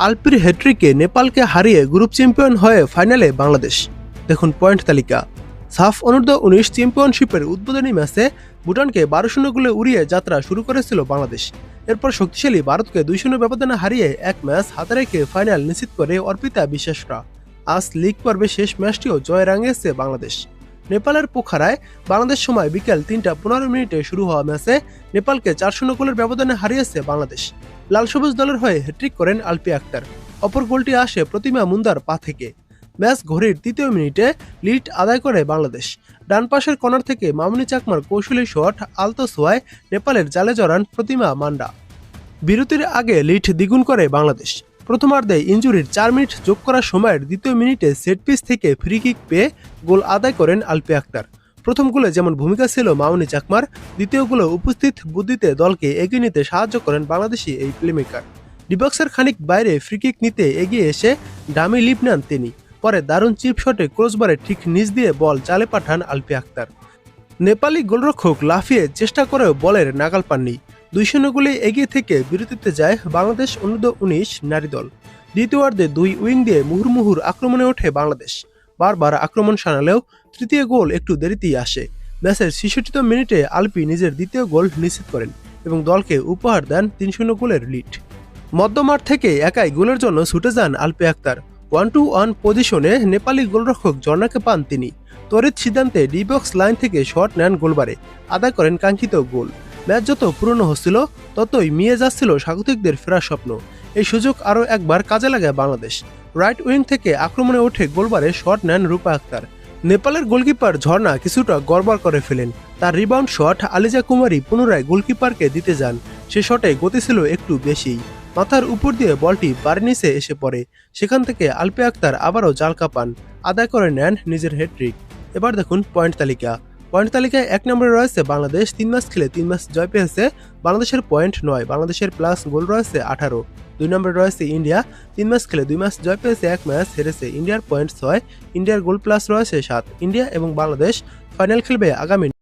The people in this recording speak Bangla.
আলপির হ্যাট্রিকে নেপালকে হারিয়ে গ্রুপ চ্যাম্পিয়ন হয়ে ফাইনালে বাংলাদেশ। দেখুন পয়েন্ট তালিকা। সাফ অনূর্ধ্ব-19 চ্যাম্পিয়নশিপের উদ্বোধনী ম্যাচে ভুটানকে 12-0 গোলে উড়িয়ে যাত্রা শুরু করেছিল বাংলাদেশ। এরপর শক্তিশালী ভারতকে 2-0 ব্যবধানে হারিয়ে এক ম্যাচ হাতে রেখে ফাইনাল নিশ্চিত করে অর্পিতা বিশ্বাসরা। আজ লিগ পর্বে শেষ ম্যাচটিও জয় রাঙিয়েছে বাংলাদেশ। নেপালের পোখারায় বাংলাদেশ সময় বিকেল 3:15 শুরু হওয়া ম্যাচে নেপালকে 4-0 গোলের ব্যবধানে হারিয়েছে বাংলাদেশ। লাল সবুজ দলের হয়ে হ্যাট্রিক করেন আলপি আক্তার। অপর গোলটি আসে প্রতিমা মুন্দার পা থেকে। ম্যাচ ঘড়ির 3য় মিনিটে লিড আদায় করে বাংলাদেশ। ডান পাশের কর্নার থেকে মামুনি চাকমার কৌশলী শট আলতো ছোঁয়ায় নেপালের জালে জড়ান প্রতিমা মান্ডা। বিরতির আগে লিড দ্বিগুণ করে বাংলাদেশ। প্রথমার্ধে ইনজুরির 4 মিনিট যোগ করার সময়ের 2য় মিনিটে সেট পিস থেকে ফ্রি কিক পেয়ে গোল আদায় করেন আলপি আক্তার। প্রথম গোলে যেমন ভূমিকা ছিল মামুনি চাকমার, দ্বিতীয় গোলে উপস্থিত বুদ্ধিতে দলকে এগিয়ে নিতে সাহায্য করেন বাংলাদেশি এই প্লেমেকার। ডিবক্সের খানিক বাইরে ফ্রি কিক নিতে এগিয়ে এসে ডামি লিপ নেন তিনি। পরে দারুণ চিপ শটে ক্রসবারে ঠিক নিচ দিয়ে বল জালে পাঠান আলপি আক্তার। নেপালি গোলরক্ষক লাফিয়ে চেষ্টা করেও বলের নাগাল পাননি। 2-0 গোলে এগিয়ে থেকে বিরতিতে যায় বাংলাদেশ অনূর্ধ্ব-19 নারী দল। দ্বিতীয়ার্ধে 2 উইং দিয়ে মুহুর্মুহুর আক্রমণে ওঠে বাংলাদেশ। বারবার আক্রমণ সানালেও তৃতীয় গোল একটু দেরিতেই আসে। ম্যাচের 66তম মিনিটে আলপি নিজের দ্বিতীয় গোল নিশ্চিত করেন এবং দলকে উপহার দেন 3-0 গোলের লিড। মধ্যমাঠ থেকে একাই গোলের জন্য ছুটে যান আলপি আক্তার। 1-to-1 পজিশনে নেপালি গোলরক্ষক ঝর্ণাকে পান তিনি। তড়িৎ সিদ্ধান্তে ডিবক্স লাইন থেকে শট নেন গোলবারে, আদায় করেন কাঙ্ক্ষিত গোল। ম্যাচ যত পুরনো হচ্ছিল ততই মিয়ে যাচ্ছিল স্বাগতিকদের ফেরার স্বপ্ন। এই সুযোগ আরও একবার কাজে লাগায় বাংলাদেশ। রাইট উইং থেকে আক্রমণে ওঠে গোলবারে শট নেন রূপা আক্তার। নেপালের গোলকিপার ঝর্ণা কিছুটা গড়বড় করে ফেলেন। তার রিবাউন্ড শট আলিজা কুমারী পুনরায় গোলকিপারকে দিতে যান। সে শটে গতি ছিল একটু বেশিই। মাথার উপর দিয়ে বলটি বাড়ি নিচে এসে পড়ে। সেখান থেকে আলপি আক্তার আবারও জাল কাপান, আদায় করে নেন নিজের হ্যাট্রিক। এবার দেখুন পয়েন্ট তালিকা। পয়েন্ট তালিকায় 1 নম্বরে রয়েছে বাংলাদেশ। 3 ম্যাচ খেলে 3 ম্যাচ জয় পেয়েছে। বাংলাদেশের পয়েন্ট 9। বাংলাদেশের প্লাস গোল রয়েছে 18। 2 নম্বরে রয়েছে ইন্ডিয়া। 3 ম্যাচ খেলে 2 ম্যাচ জয় পেয়েছে, 1 ম্যাচ হেরেছে। ইন্ডিয়ার পয়েন্ট 6। ইন্ডিয়ার গোল প্লাস রয়েছে 7। ইন্ডিয়া এবং বাংলাদেশ ফাইনাল খেলবে আগামী